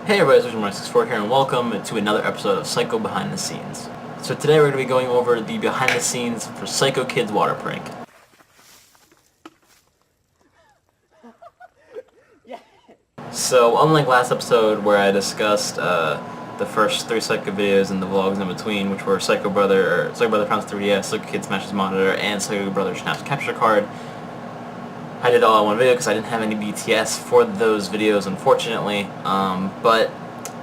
Hey everybody, it's Mark64 here, and welcome to another episode of Psycho Behind the Scenes. So today we're going to be going over the behind the scenes for Psycho Kid's water prank. So unlike last episode where I discussed the first 3 Psycho videos and the vlogs in between, which were Psycho Brother Pounds 3DS, Psycho Kid Smashes Monitor, and Psycho Brother Snaps Capture Card, I did all in one video because I didn't have any BTS for those videos, unfortunately. But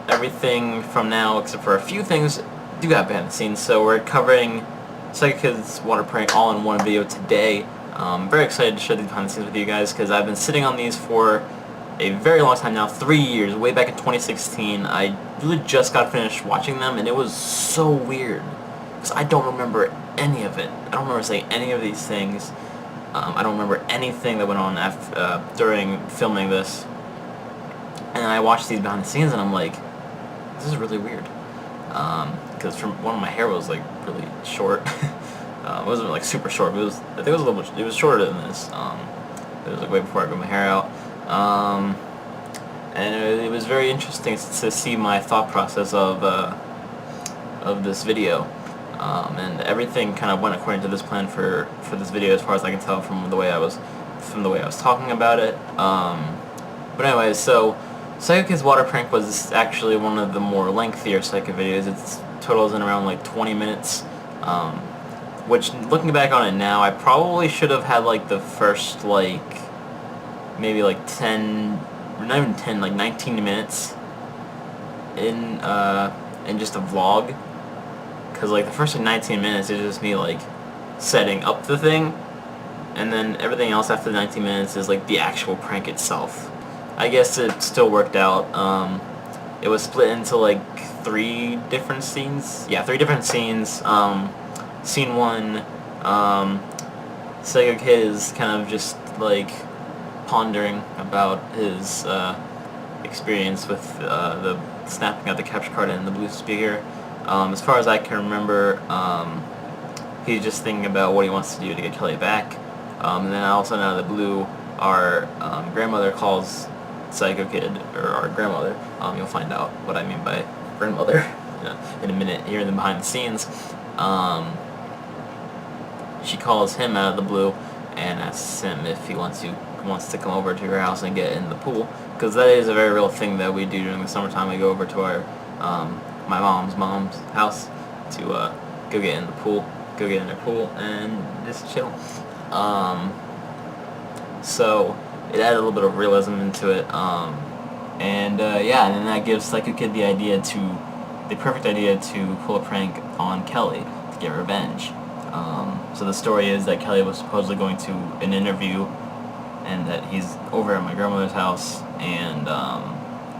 everything from now, except for a few things, do have behind the scenes. So we're covering Psycho Kid's water prank all in one video today. I'm very excited to share these behind the scenes with you guys because I've been sitting on these for a very long time now, 3 years, way back in 2016. I really just got finished watching them, and it was so weird because I don't remember any of it. I don't remember saying any of these things. I don't remember anything that went on during filming this. And I watched these behind the scenes and I'm like, this is really weird. Because from one of my hair was like really short. It wasn't like super short, but I think it was a little bit, it was shorter than this. It was like way before I grew my hair out. And it was very interesting to see my thought process of this video. And everything kind of went according to this plan for this video, as far as I can tell from the way I was talking about it. But anyways, so Psycho Kid's water prank was actually one of the more lengthier Psycho videos. It totals in around like 20 minutes. Which, looking back on it now, I probably should have had like the first like maybe like 10, not even 10, like 19 minutes in just a vlog. Because like the first like 19 minutes is just me like setting up the thing, and then everything else after the 19 minutes is like the actual prank itself. I guess it still worked out. It was split into like 3 different scenes. Yeah, 3 different scenes. Scene 1, Psycho Kid is kind of just like pondering about his experience with the snapping out the capture card and the blue speaker. As far as I can remember, he's just thinking about what he wants to do to get Kelly back. And then all of a sudden, out of the blue, our grandmother calls Psycho Kid, or our grandmother. You'll find out what I mean by grandmother in a minute here in the behind the scenes. She calls him out of the blue and asks him if he wants to come over to her house and get in the pool, because that is a very real thing that we do during the summertime. We go over to our my mom's house to go get in their pool and just chill. So it added a little bit of realism into it, yeah, and then that gives Psycho Kid the perfect idea to pull a prank on Kelly to get revenge. So the story is that Kelly was supposedly going to an interview, and that he's over at my grandmother's house, and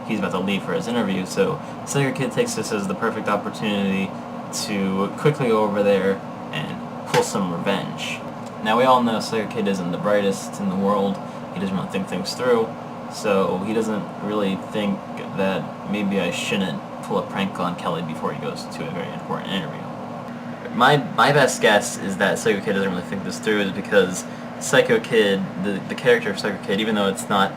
he's about to leave for his interview, so Psycho Kid takes this as the perfect opportunity to quickly go over there and pull some revenge. Now, we all know Psycho Kid isn't the brightest in the world. He doesn't really think things through, so he doesn't really think that maybe I shouldn't pull a prank on Kelly before he goes to a very important interview. My best guess is that Psycho Kid doesn't really think this through, is because Psycho Kid, the character of Psycho Kid, even though it's not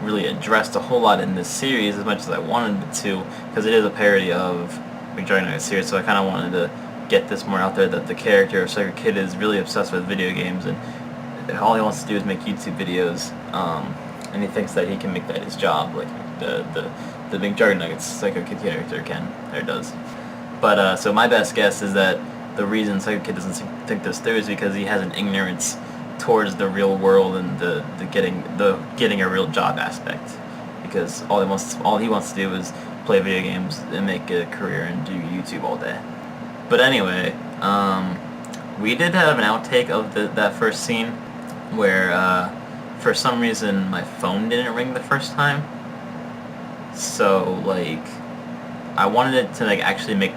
really addressed a whole lot in this series as much as I wanted it to, because it is a parody of Big Dragon series, so I kind of wanted to get this more out there, that the character of Psycho Kid is really obsessed with video games, and all he wants to do is make YouTube videos, and he thinks that he can make that his job, like the Big Dragon Nuggets Psycho Kid character does. But so my best guess is that the reason Psycho Kid doesn't think this through is because he has an ignorance towards the real world and the getting a real job aspect, because all he wants to do is play video games and make a career and do YouTube all day. But anyway, we did have an outtake of that first scene where for some reason my phone didn't ring the first time, so like I wanted it to like actually make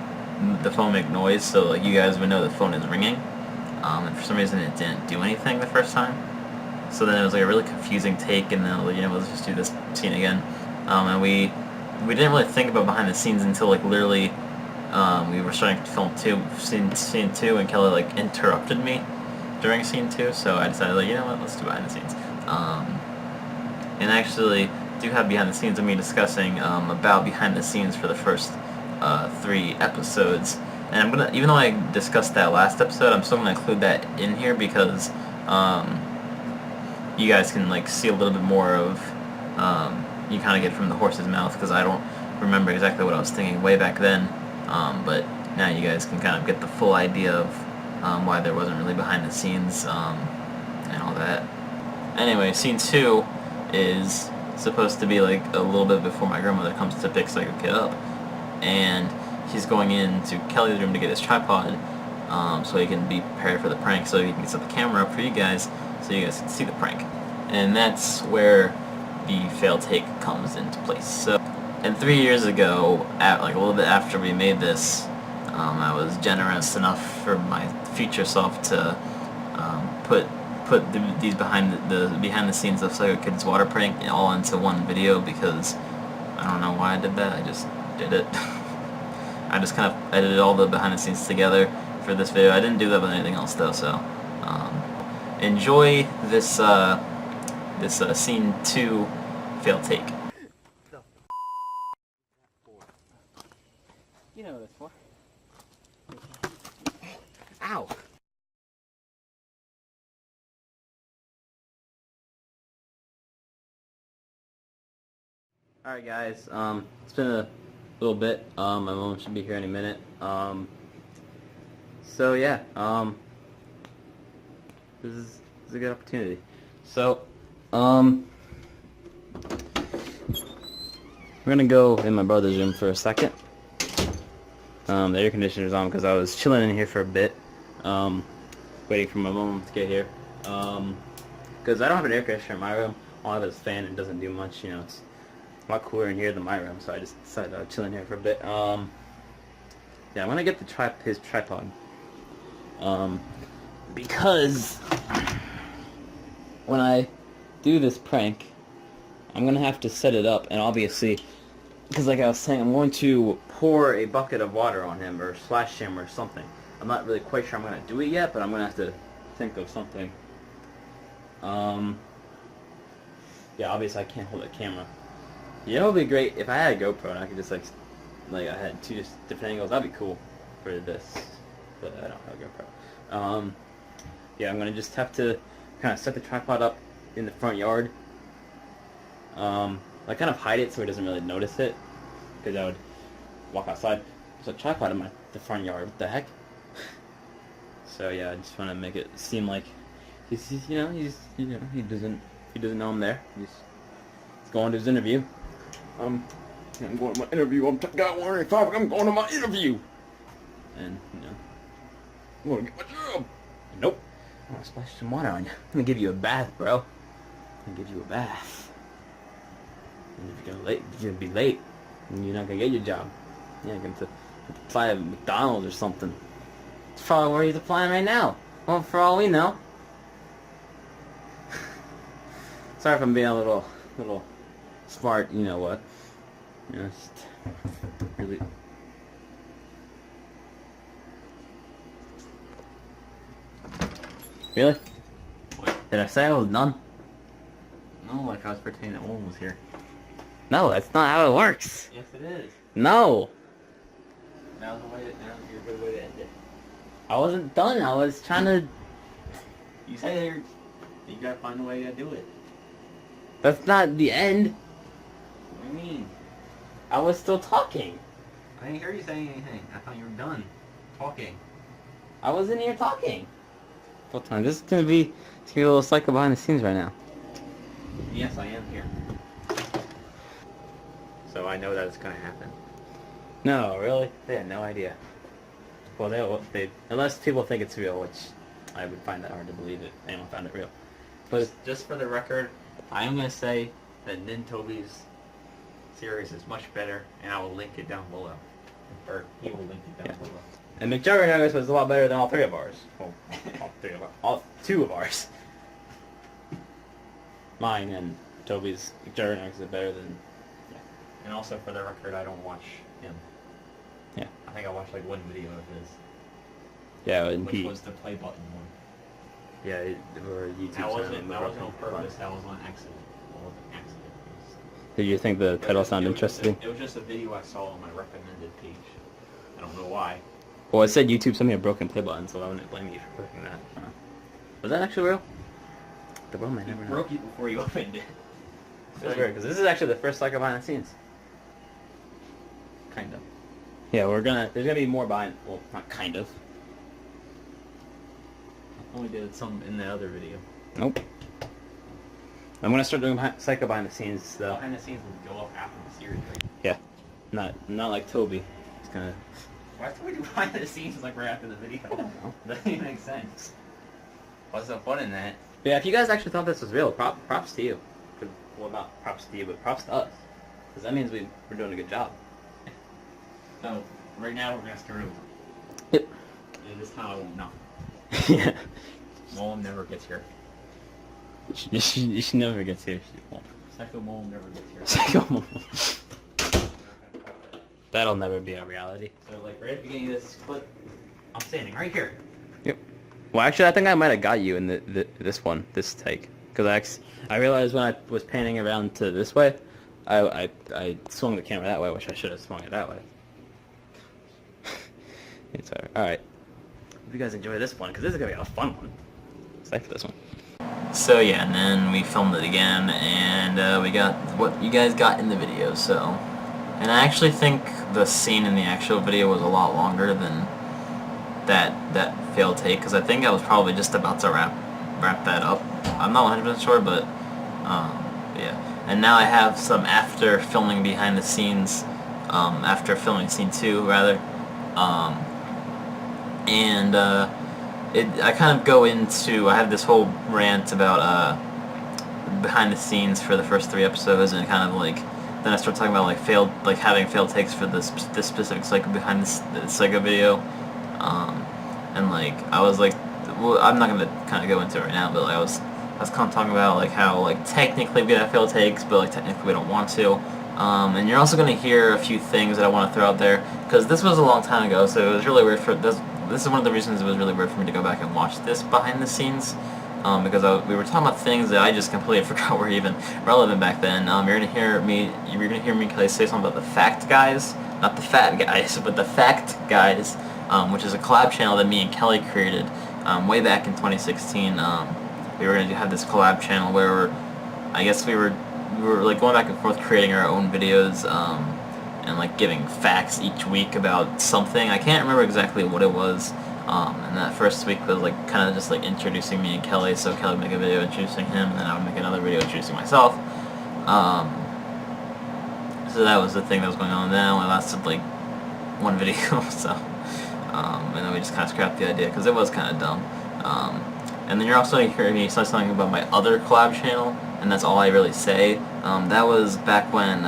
the phone make noise, so like you guys would know the phone is ringing. And for some reason it didn't do anything the first time. So then it was like a really confusing take, and then let's just do this scene again. And we didn't really think about behind the scenes until like literally we were starting to film scene 2, and Kelly like interrupted me during scene 2. So I decided, like, you know what, let's do behind the scenes. And actually do have behind the scenes of me discussing about behind the scenes for the first 3 episodes. And I'm gonna, even though I discussed that last episode, I'm still gonna include that in here because you guys can like see a little bit more of, you kind of get it from the horse's mouth, because I don't remember exactly what I was thinking way back then, but now you guys can kind of get the full idea of why there wasn't really behind the scenes and all that. Anyway, scene 2 is supposed to be like a little bit before my grandmother comes to pick Psycho Kid up, and he's going into Kelly's room to get his tripod so he can be prepared for the prank, so he can set the camera up for you guys so you guys can see the prank. And that's where the fail take comes into place. So, and 3 years ago, like a little bit after we made this, I was generous enough for my future self to put these behind the scenes of Psycho Kid's water prank all into one video, because I don't know why I did that. I just did it. I just kind of edited all the behind the scenes together for this video. I didn't do that with anything else though. So enjoy this scene 2 fail take. You know what it's for. Ow! Alright guys, it's been a little bit. My mom should be here any minute. So yeah, this is a good opportunity. So, we're gonna go in my brother's room for a second. The air conditioner's on because I was chilling in here for a bit, waiting for my mom to get here. Because I don't have an air conditioner in my room. All I have is a fan and it doesn't do much, you know. It's a lot cooler in here than my room, so I just decided to chill in here for a bit. Yeah, I'm gonna get his tripod. Because when I do this prank, I'm gonna have to set it up, and obviously, because like I was saying, I'm going to pour a bucket of water on him, or splash him, or something. I'm not really quite sure I'm gonna do it yet, but I'm gonna have to think of something. Yeah, obviously I can't hold a camera. You know, it would be great if I had a GoPro and I could just like I had 2 different angles. That'd be cool for this, but I don't have a GoPro. Yeah, I'm gonna just have to kind of set the tripod up in the front yard. I kind of hide it so he doesn't really notice it, because I would walk outside. There's a tripod in the front yard. What the heck? So yeah, I just want to make it seem like he doesn't know I'm there. He's going to his interview. I'm going to my interview. I'm got 185. I'm going to my interview. And I'm going to get my job. Nope. I'm going to splash some water on you. I'm going to give you a bath, bro. I'm going to give you a bath. And if you're going to be late, and you're not going to get your job. Yeah, you're going to apply at McDonald's or something. It's probably where he's applying right now. Well, for all we know. Sorry if I'm being a little smart, you know what. You know, just really... Really? What? Did I say I was done? No, like I was pretending that one was here. No, that's not how it works. Yes, it is. No. Now's a good way to end it. I wasn't done. I was trying to... You said you gotta find a way to do it. That's not the end. What do you mean? I was still talking. I didn't hear you saying anything. I thought you were done talking. I was in here talking. Full time. This is gonna be a little psycho behind the scenes right now. Yes, I am here. So I know that it's gonna happen. No, really? They had no idea. Well, they unless people think it's real, which I would find that hard to believe if anyone found it real. But just for the record, I am gonna say that Nintobi's series is much better, and I will link it down below. Or he will link it down below. And McJuggernuggets was a lot better than all 3 of ours. Well, all 3 of ours. All 2 of ours. Mine and Toby's McJuggernuggets is better than... Yeah. And also, for the record, I don't watch him. Yeah. I think I watched like 1 video of his. Yeah, and which was the play button one. Yeah, or YouTube. That wasn't on purpose. That was on accident. It wasn't accident. Did you think the title sounded interesting? It was just a video I saw on my recommended page. I don't know why. Well, it said YouTube sent me a broken play button, so I wouldn't blame you for clicking that. Was that actually real? The world might never know. Broke it before you opened it. It's weird, because this is actually the first like behind the scenes. Kind of. Yeah, there's gonna be more behind, well, not kind of. I only did some in the other video. Nope. I'm gonna start doing Psycho behind the scenes, though. Behind the scenes will go up after the series, right? Yeah. Not like Toby. It's gonna... Why do we do behind the scenes like right after the video? That doesn't even make sense. What's the fun in that? Yeah, if you guys actually thought this was real, props to you. Well, not props to you, but props to us. Because that means we're doing a good job. So, right now we're gonna start over. Yep. And this time I won't know. Yeah. Mom never gets here. She never gets here. She won't. Psycho Mom never gets here. Psycho Mom. That'll never be a reality. So, like, right at the beginning of this clip, I'm standing right here. Yep. Well, actually, I think I might have got you in this take. Because I realized when I was panning around to this way, I swung the camera that way, which I should have swung it that way. It's alright. Hope you guys enjoy this one, because this is going to be a fun one. Excited for this one. So yeah, and then we filmed it again, and we got what you guys got in the video, so... And I actually think the scene in the actual video was a lot longer than that failed take, because I think I was probably just about to wrap that up. I'm not 100% sure, but yeah. And now I have some after filming behind the scenes, after filming scene 2, rather. I kind of go into, I have this whole rant about behind the scenes for the first 3 episodes, and kind of like, then I start talking about like having failed takes for this specific Psycho behind the Psycho video, and like I was like, well, I'm not gonna kind of go into it right now, but like, I was kind of talking about like how like technically we have failed takes, but like technically we don't want to. And you're also gonna hear a few things that I want to throw out there, because this was a long time ago, so it was really weird for this. This is one of the reasons it was really weird for me to go back and watch this behind the scenes, because we were talking about things that I just completely forgot were even relevant back then. You're gonna hear me say something about the Fact Guys, not the Fat Guys, but the Fact Guys, which is a collab channel that me and Kelly created way back in 2016. We were gonna have this collab channel where I guess we were like going back and forth creating our own videos, and like giving facts each week about something. I can't remember exactly what it was. And that first week was like kind of just like introducing me and Kelly, so Kelly would make a video introducing him, and then I would make another video introducing myself. So that was the thing that was going on then. It lasted like 1 video, so and then we just kind of scrapped the idea because it was kind of dumb. And then you're also hearing me say something about my other collab channel, and that's all I really say. That was back when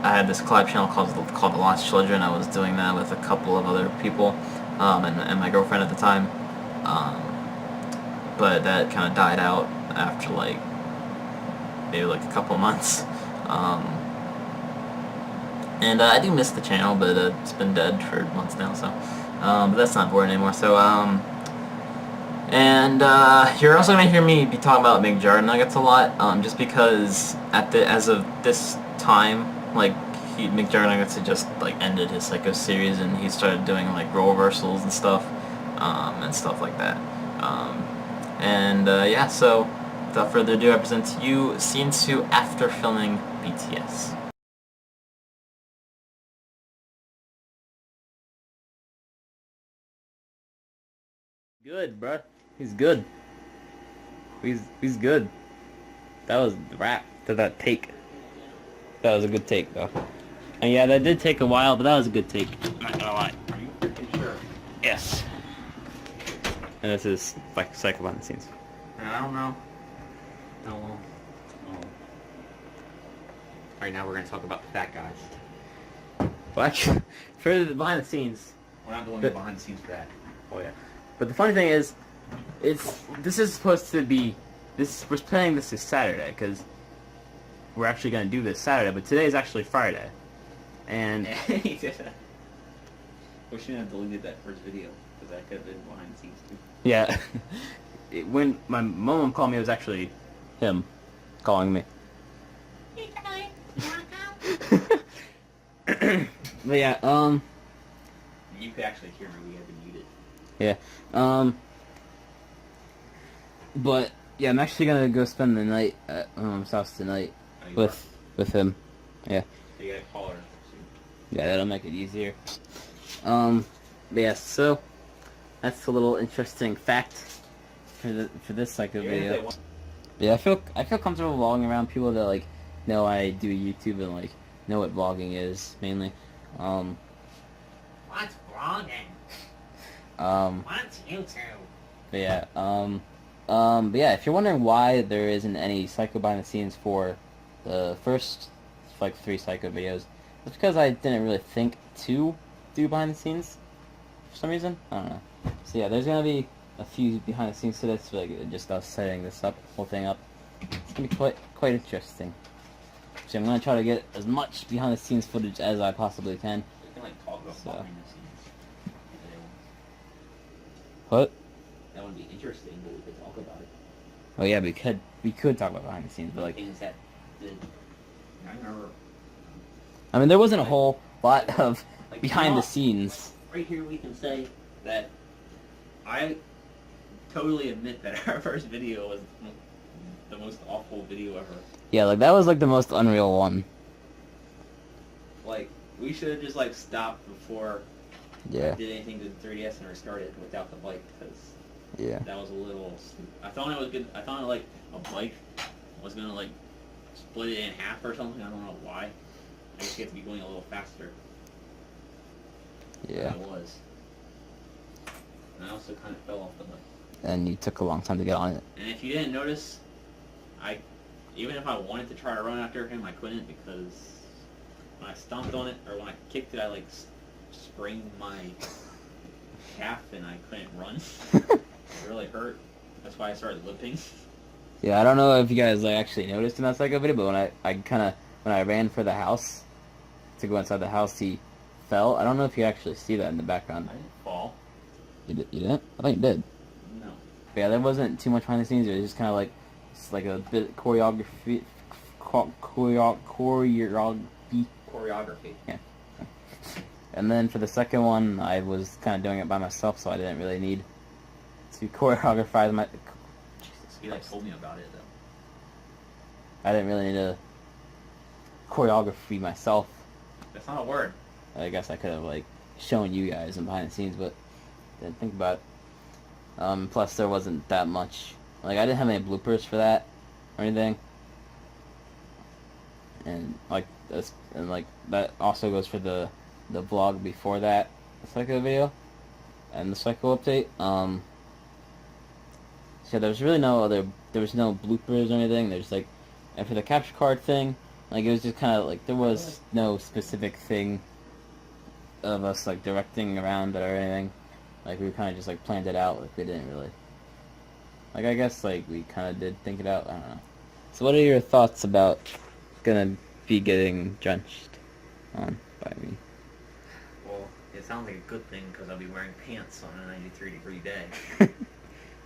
I had this collab channel called The Lost Children. I was doing that with a couple of other people, and my girlfriend at the time. But that kind of died out after like maybe like a couple of months. And I do miss the channel, but it's been dead for months now, so but that's not important anymore. So you're also gonna hear me be talking about McJar Nuggets a lot, just because as of this time, like McJar Nuggets had just like ended his Psycho series, and he started doing like role reversals and stuff like that. Yeah, so without further ado, I present to you scene 2 after filming BTS. Good, bruh. He's good. He's good. That was the wrap to that take. That was a good take, though. And yeah, that did take a while, but that was a good take. I'm not gonna lie. Are you freaking sure? Yes. And this is like Psycho behind the scenes. I don't know. Oh. Alright, now we're gonna talk about the Fat Guys. Well, actually, for the behind the scenes. We're not doing the behind the scenes for that. Oh yeah. But the funny thing is, this is supposed to be, we're planning this is Saturday, because we're actually going to do this Saturday, but today is actually Friday. And We shouldn't have deleted that first video, because that could have been behind the scenes too. yeah, when my mom called me, it was actually him calling me. Hey guys! But yeah, You could actually hear me. We had to mute it. yeah, but yeah, I'm actually gonna go spend the night at my mom's house tonight Oh, you with him. Yeah, So you gotta call her soon. yeah, that'll make it easier. But yeah, so that's a little interesting fact for this psycho video. Yeah, I feel comfortable vlogging around people that like know I do YouTube and like know what vlogging is mainly. What's vlogging? What's YouTube? But yeah, but yeah, if you're wondering why there isn't any Psycho behind the scenes for the first, like, 3 Psycho videos, it's because I didn't really think to do behind the scenes for some reason. I don't know. So yeah, there's gonna be a few behind the scenes to this, like just us setting this whole thing up. It's gonna be quite interesting. So I'm gonna try to get as much behind the scenes footage as I possibly can. We can like talk about So. behind the scenes. What? That would be interesting, but we could talk about it. Oh yeah, we could talk about behind the scenes, but like, Things that did. I remember. I mean, there wasn't a whole lot of Like, behind the not- scenes. Right here, we can say that I totally admit that our first video was the most awful video ever. Yeah, like that was like the most unreal one. Like, we should have just like stopped before Yeah, I did anything to the 3DS and restarted without the bike, because yeah. that was a little. I thought it was good. I thought like a bike was gonna like split it in half or something. I don't know why. I just get to be going a little faster. Yeah. Than I was. And I also kind of fell off the bike. And you took a long time to get on it. And if you didn't notice, even if I wanted to try to run after him, I couldn't, because when I stomped on it, or when I kicked it, I like sprained my calf and I couldn't run. It really hurt. That's why I started limping. Yeah, I don't know if you guys like actually noticed in that Psycho video, but when I ran for the house to go inside the house, he fell. I don't know if you actually see that in the background. I didn't fall. You didn't? I thought you did. No. But yeah, there wasn't too much behind the scenes. It was just kind of like, it's like a bit choreography. Choreography. Yeah. And then for the second one, I was kind of doing it by myself, so I didn't really need to choreographize my. Jesus He like Christ. told me about it though. I didn't really need to choreography myself. That's not a word. I guess I could have like shown you guys in behind the scenes, but didn't think about it. Plus, there wasn't that much. Like, I didn't have any bloopers for that or anything. And like that also goes for the vlog before that, the Psycho video and the Psycho update. So there was really there was no bloopers or anything. There's like, and for the capture card thing, like it was just kind of like there was no specific thing of us like directing around it or anything. Like we kind of just like planned it out. Like we didn't really. Like I guess like we kind of did think it out. I don't know. So what are your thoughts about gonna be getting drenched on by me? Well, it sounds like a good thing because I'll be wearing pants on a 93-degree day.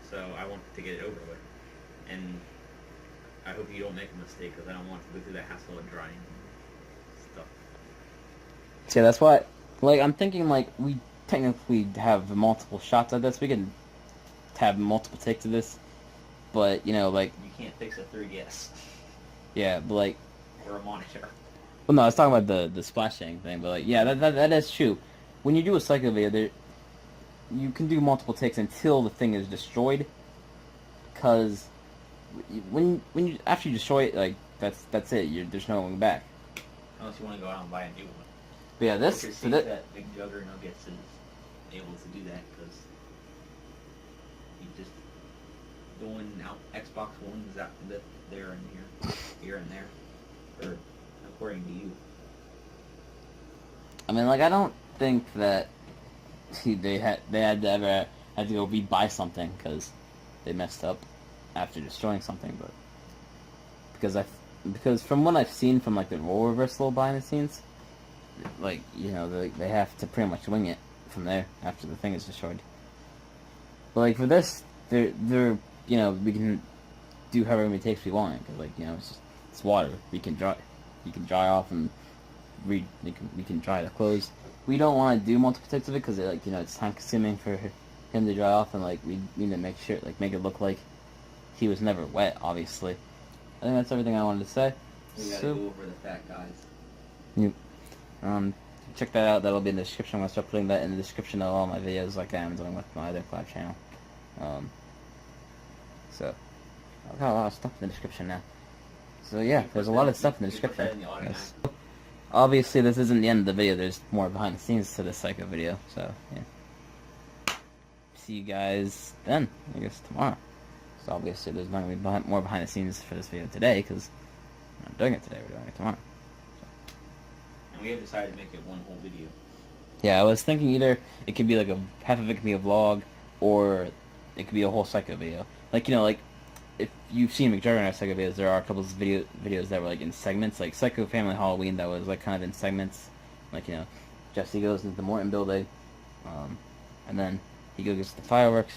So I want to get it over with. And I hope you don't make a mistake, because I don't want to go through the hassle of drying stuff. See, that's why, like, I'm thinking, like, we technically have multiple shots at this. We can have multiple takes of this. But, you know, like... You can't fix a 3DS. Yeah, but, like... Or a monitor. Well, no, I was talking about the splashing thing, but, like, yeah, that is true. When you do a Psycho video, you can do multiple takes until the thing is destroyed. Because... when you after you destroy it, like that's it. There's no going back. Unless you want to go out and buy a new one. But yeah, Which it seems that Big Jugger Nuggets is able to do that, because he's just doing out Xbox Ones out there and here and there, or according to you. I mean, like, I don't think that they had to ever had to go rebuy something because they messed up after destroying something, but because from what I've seen from like the role reversal behind the scenes, like, you know, they have to pretty much wing it from there after the thing is destroyed. But like for this, they're you know, we can do however many takes we want, because, like, you know, it's water. You can dry off and we can dry the clothes. We don't want to do multiple takes of it because like it's time consuming for him to dry off, and like we need to make sure make it look like he was never wet. Obviously, I think that's everything I wanted to say. We gotta go over the fat guys. Yep. Check that out. That'll be in the description. I'm gonna start putting that in the description of all my videos, like I am doing with my other collab channel. So I've got a lot of stuff in the description now. So yeah, there's a lot of stuff in the description. Yes. Obviously, this isn't the end of the video. There's more behind the scenes to this Psycho video. So yeah, see you guys then. I guess tomorrow. So obviously, there's not gonna be more behind the scenes for this video today because we're not doing it today. We're doing it tomorrow. And we have decided to make it one whole video. Yeah, I was thinking either it could be like half of it could be a vlog, or it could be a whole Psycho video. Like like if you've seen McJuggernaut Psycho videos, there are a couple of videos that were like in segments, like Psycho Family Halloween that was like kind of in segments. Like Jesse goes into the Morton building, and then he goes to the fireworks,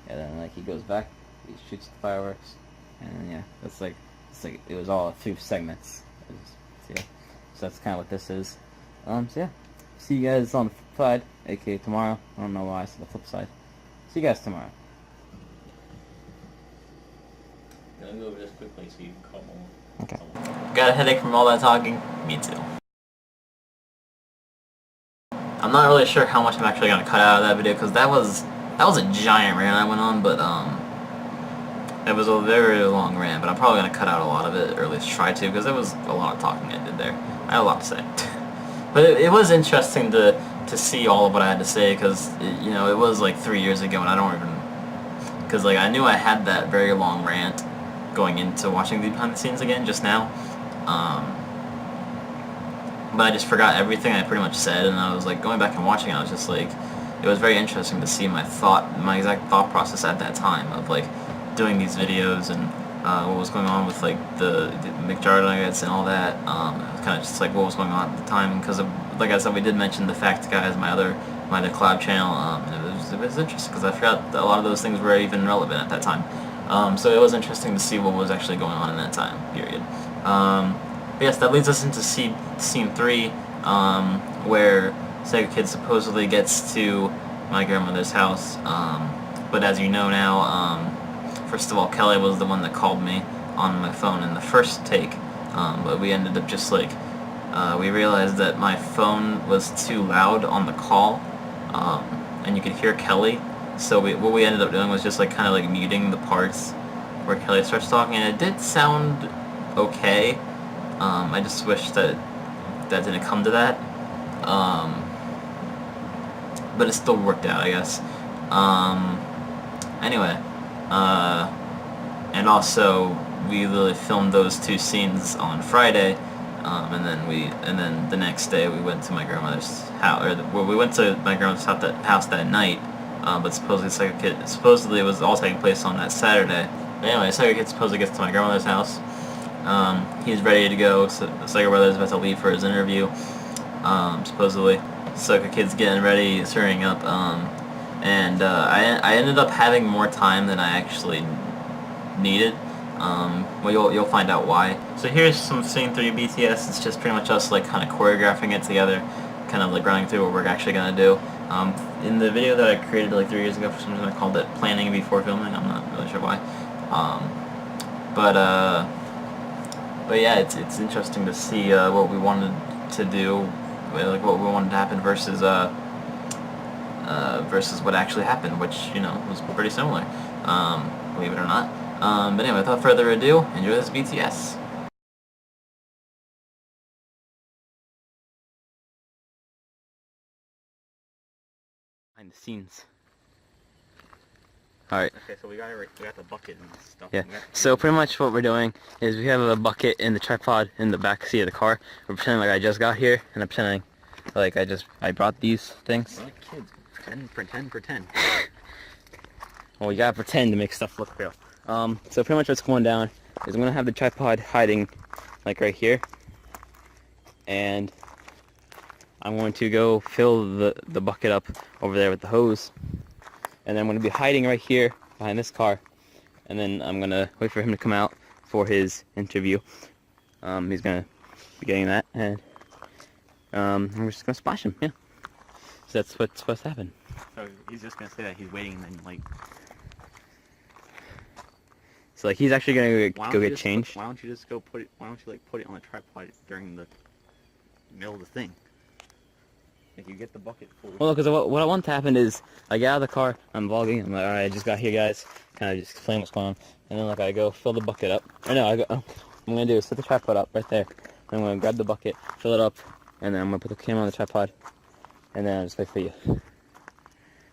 and then like he goes back, he shoots the fireworks, and then, yeah, it's like it was all through segments. So that's kind of what this is. So yeah, see you guys on the flip side, aka tomorrow. I don't know why I said the flip side. See you guys tomorrow. Let me go over this quickly so you can come on. Okay. Got a headache from all that talking? Me too. I'm not really sure how much I'm actually gonna cut out of that video because that was a giant rant I went on, but it was a very long rant. But I'm probably gonna cut out a lot of it, or at least try to, because there was a lot of talking I did there. I had a lot to say, but it was interesting to see all of what I had to say because it was like 3 years ago, and I don't even because like I knew I had that very long rant going into watching the behind the scenes again just now, but I just forgot everything I pretty much said, and I was like going back and watching it, I was just like, it was very interesting to see my exact thought process at that time of like doing these videos and what was going on with like the McJarnuggets and all that. It was kind of just like what was going on at the time because like I said, we did mention the Fact Guys, my other collab channel, and it was interesting because I forgot that a lot of those things were even relevant at that time. So it was interesting to see what was actually going on in that time period. But yes, that leads us into scene 3, where Psycho Kid supposedly gets to my grandmother's house. But as you know now, first of all, Kelly was the one that called me on my phone in the first take. But we ended up just like, we realized that my phone was too loud on the call, and you could hear Kelly. So what we ended up doing was just like kind of like muting the parts where Kelly starts talking, and it did sound okay. I just wish that didn't come to that. But it still worked out, I guess. Anyway, and also we literally filmed those 2 scenes on Friday, and then the next day we went to my grandmother's house, we went to my grandmother's house that night. But supposedly it was all taking place on that Saturday. But anyway, Psycho Kid supposedly gets to my grandmother's house. He's ready to go. So Psycho Brother's about to leave for his interview. Supposedly, Psycho Kid's getting ready, he's hurrying up. And I ended up having more time than I actually needed. Well, you'll find out why. So here's some scene 3 BTS. It's just pretty much us like kind of choreographing it together, kind of like running through what we're actually gonna do. In the video that I created like 3 years ago, for some reason I called it planning before filming. I'm not really sure why. But yeah, it's interesting to see what we wanted to do, like what we wanted to happen versus what actually happened, which was pretty similar, believe it or not. But anyway, without further ado, enjoy this BTS. Behind the scenes. Alright. Okay, so we got the bucket and stuff. Yeah. So pretty much what we're doing is we have a bucket in the tripod in the back seat of the car. We're pretending like I just got here, and I'm pretending like I brought these things. We're like kids. Pretend. Well, you gotta pretend to make stuff look real. So pretty much what's going down is I'm gonna have the tripod hiding like right here, and I'm going to go fill the bucket up over there with the hose, and then I'm going to be hiding right here behind this car, and then I'm going to wait for him to come out for his interview. He's going to be getting that, and we're just gonna splash him. Yeah. So that's what's supposed to happen. So he's just gonna say that he's waiting, and then like. So like he's actually gonna Why go don't you get just changed. Why don't you just go put it? Why don't you like put it on the tripod during the middle of the thing? Like you get the bucket full. Well, because what I want to happen is I get out of the car, I'm vlogging, I'm like, alright, I just got here, guys, kind of just explain what's going on, and then like I go fill the bucket up. Or no, what I'm gonna do is set the tripod up right there. I'm gonna grab the bucket, fill it up, and then I'm gonna put the camera on the tripod, and then I'll just wait for you.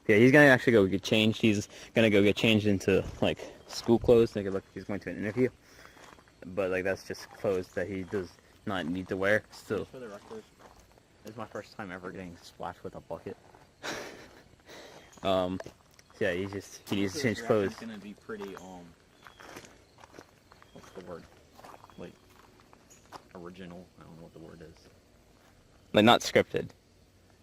Yeah, he's gonna actually go get changed. He's gonna go get changed into like school clothes. Make it look like he's going to an interview, but like that's just clothes that he does not need to wear still. For the record, this is my first time ever getting splashed with a bucket. Yeah, he needs to change clothes. It's gonna be pretty what's the word? Like original. I don't know what the word is. Like not scripted.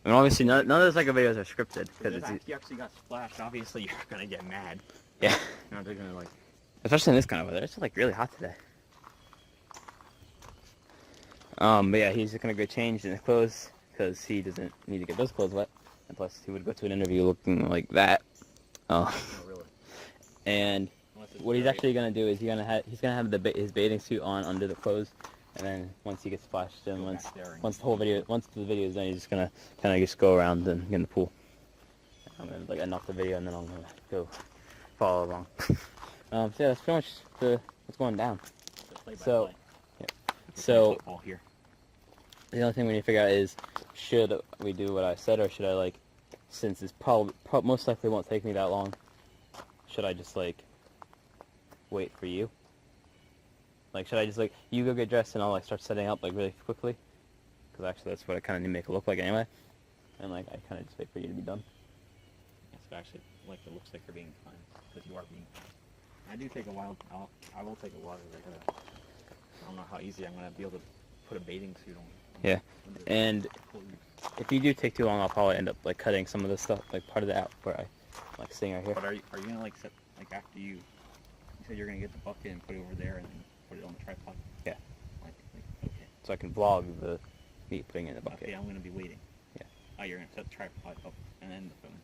I mean, obviously none of those like videos are scripted because If it's you actually got splashed, obviously you're gonna get mad. yeah. You know, they're gonna like. Especially in this kind of weather. It's like really hot today. But yeah, he's just gonna go change in his clothes because he doesn't need to get those clothes wet, and plus he would go to an interview looking like that. Oh, really? And what he's actually gonna do is he's gonna have his bathing suit on under the clothes, and then once he gets splashed in, once the video is done, he's just gonna kind of just go around and get in the pool. I'm gonna like end off the video, and then I'm gonna go follow along. So yeah, that's pretty much what's going down. So, yeah. So here. the only thing we need to figure out is, should we do what I said, or should I like, since it's most likely won't take me that long, should I just like wait for you? Like, should I just like, you go get dressed and I'll like start setting up like really quickly? Because actually that's what I kind of need to make it look like anyway. And like, I kind of just wait for you to be done. Yes, but actually, like it looks like you're being kind, because you are being kind. I do take a while. I will take a while. I don't know how easy I'm gonna be able to put a bathing suit on. Yeah, and if you do take too long, I'll probably end up like cutting some of the stuff, like part of the out where I like sitting right here. But are you gonna like set like after you said you're gonna get the bucket and put it over there and then put it on the tripod? Yeah. Like okay. So I can vlog me putting it in the bucket. Okay, I'm gonna be waiting. Yeah. Oh, you're gonna set the tripod up and then the phone.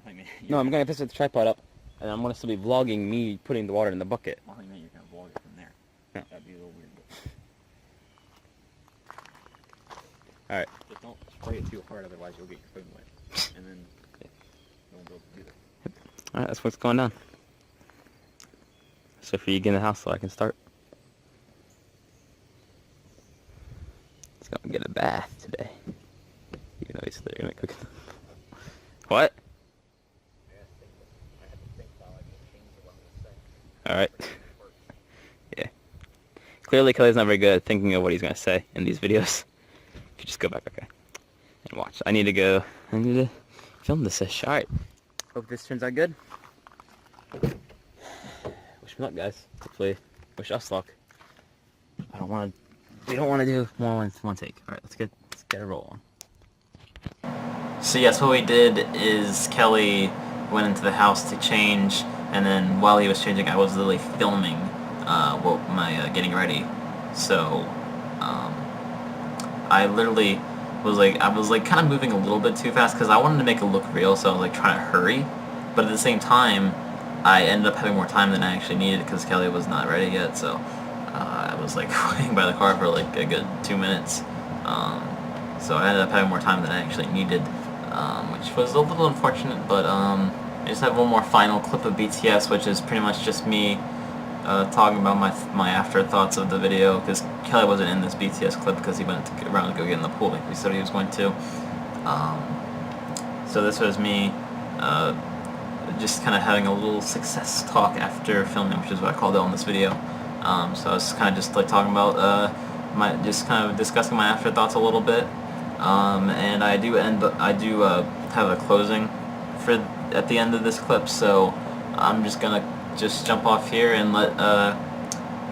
I mean, No, I'm gonna set the tripod up, and I'm gonna still be vlogging me putting the water in the bucket. I think you're gonna vlog it from there. Yeah. That'd be a little weird. All right. Just don't spray it too hard, otherwise you'll get your phone wet, and then you won't be able to do that. All right, that's what's going on. So for you get in the house so I can start. Let's go and get a bath today. Even though he's literally gonna cook. What? All right. Yeah. Clearly, Kelly's not very good at thinking of what he's gonna say in these videos. If you just go back, okay, and watch. I need to film this ish. All right. Hope this turns out good. Wish me luck, guys. Hopefully, wish us luck. We don't want to do more one take. All right, let's get a roll on. So yes, what we did is Kelly went into the house to change, and then while he was changing, I was literally filming my getting ready. So I literally was like, kind of moving a little bit too fast because I wanted to make it look real, so I was like trying to hurry, but at the same time, I ended up having more time than I actually needed because Kelly was not ready yet. So I was like waiting by the car for like a good 2 minutes. So I ended up having more time than I actually needed, which was a little unfortunate, but I just have one more final clip of BTS, which is pretty much just me talking about my afterthoughts of the video, because Kelly wasn't in this BTS clip because he went around to go get in the pool like we said he was going to. So this was me just kind of having a little success talk after filming, which is what I called it on this video. So I was kind of just like talking about just kind of discussing my afterthoughts a little bit, and I do have a closing at the end of this clip. So I'm just gonna jump off here and let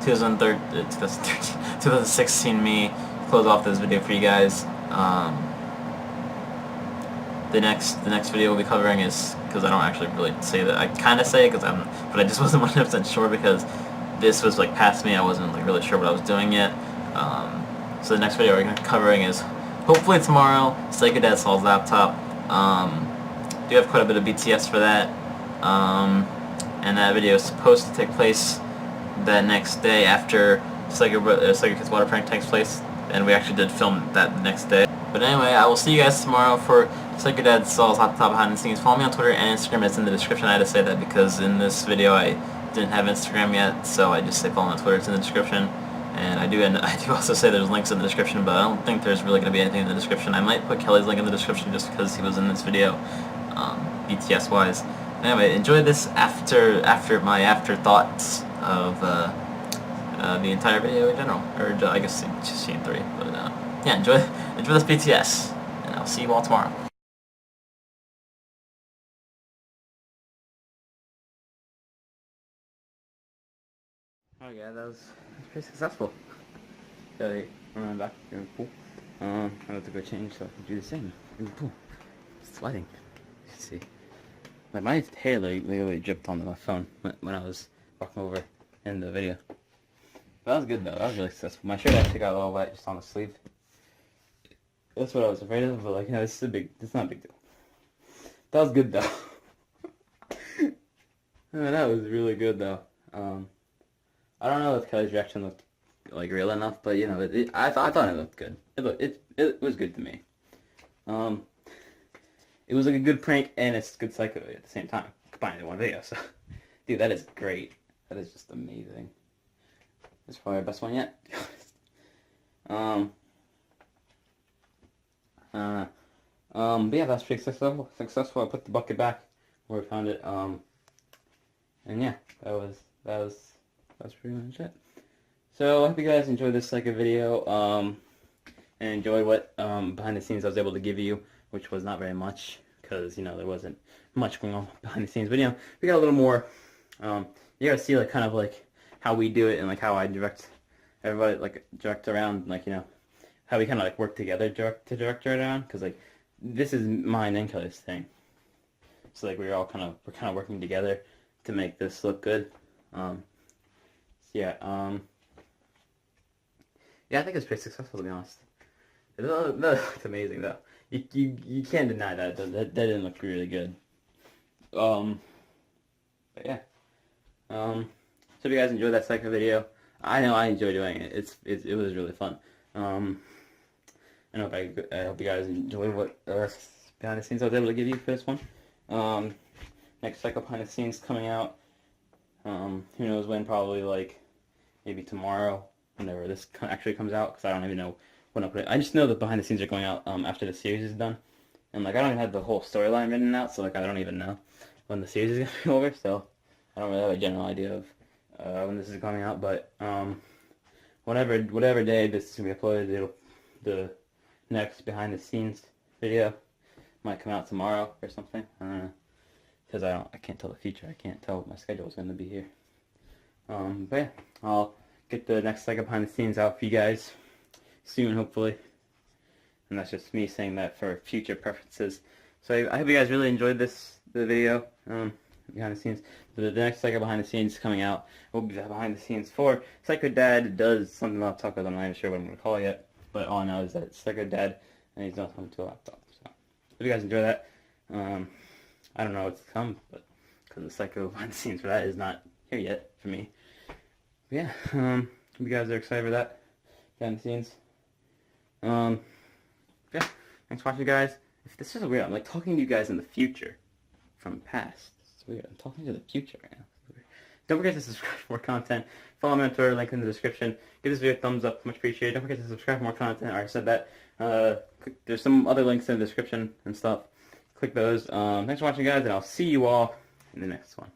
2016 me close off this video for you guys. The next video we'll be covering is, because I don't actually really say that, I kind of say it but I just wasn't 100% sure because this was like past me. I wasn't like really sure what I was doing yet. So the next video we're going to be covering is hopefully tomorrow, Psycho Dad Saul's laptop. Do have quite a bit of BTS for that. And that video is supposed to take place that next day after Psycho Kid's water prank takes place, and we actually did film that the next day. But anyway, I will see you guys tomorrow for Psycho Dad Saul's laptop behind the scenes. Follow me on Twitter and Instagram. It's in the description. I had to say that because in this video I didn't have Instagram yet, so I just say follow me on Twitter. It's in the description. And I do also say there's links in the description, but I don't think there's really going to be anything in the description. I might put Kelly's link in the description just because he was in this video, BTS wise. Anyway, enjoy this after my afterthoughts of the entire video in general, or I guess just scene 3. But yeah, enjoy this BTS, and I'll see you all tomorrow. Oh yeah, that was pretty successful. So I'm back in the pool. I'm about to go change so I can do the same in the pool. It's sweating. You can see. Like my hair literally dripped onto my phone when I was walking over in the video. But that was good though. That was really successful. My shirt actually got a little wet just on the sleeve. That's what I was afraid of, but like, you know, it's not a big deal. That was good though. That was really good though. I don't know if Kelly's reaction looked like real enough, but you know, I thought it looked good. It was good to me. It was like a good prank and it's good psycho at the same time, combined in one video. So, dude, that is great. That is just amazing. That's probably our best one yet, to be honest. But yeah, that's pretty successful. I put the bucket back where I found it. And yeah, that's pretty much it. So I hope you guys enjoyed this like a video, and enjoyed what behind the scenes I was able to give you, which was not very much because you know there wasn't much going on behind the scenes. But you know, we got a little more. You gotta see like kind of like how we do it and like how I direct everybody, like direct around, like you know how we kind of like work together to direct it around, because like this is mine and Kelly's thing. So like we're kind of working together to make this look good. So yeah, yeah, I think it's pretty successful to be honest. That looked amazing though. You can't deny that. That didn't look really good. But yeah. So if you guys enjoyed that second video, I know I enjoyed doing it. It was really fun. I hope you guys enjoyed what behind the scenes I was able to give you for this one. Next cycle behind the scenes coming out. Who knows when? Probably like maybe tomorrow, whenever this actually comes out, because I don't even know when I'll put it. I just know that behind the scenes are going out after the series is done, and like I don't even have the whole storyline written out, so like I don't even know when the series is gonna be over. So I don't really have a general idea of when this is coming out, but whatever day this is gonna be uploaded, the next behind the scenes video might come out tomorrow or something. I don't know, because I can't tell the future. I can't tell what my schedule is gonna be here. But yeah, I'll get the next second behind the scenes out for you guys soon, hopefully. And that's just me saying that for future preferences. So I hope you guys really enjoyed the video behind the scenes. The next second behind the scenes coming out will be behind the scenes for Psycho Dad does something about laptop. I'm not even sure what I'm gonna call it yet, but all I know is that it's Psycho Dad and he's not coming to a laptop. So hope you guys enjoy that. I don't know what's to come, but because the Psycho behind the scenes for that is not here yet for me. But yeah, hope you guys are excited for that behind the scenes. Yeah, thanks for watching, guys. This is weird. I'm like talking to you guys in the future from the past. It's weird. I'm talking to the future right now. Don't forget to subscribe for more content. Follow me on Twitter, link in the description. Give this video a thumbs up, much appreciated. Don't forget to subscribe for more content. I already said that. There's some other links in the description and stuff. Click those. Thanks for watching, guys, and I'll see you all in the next one.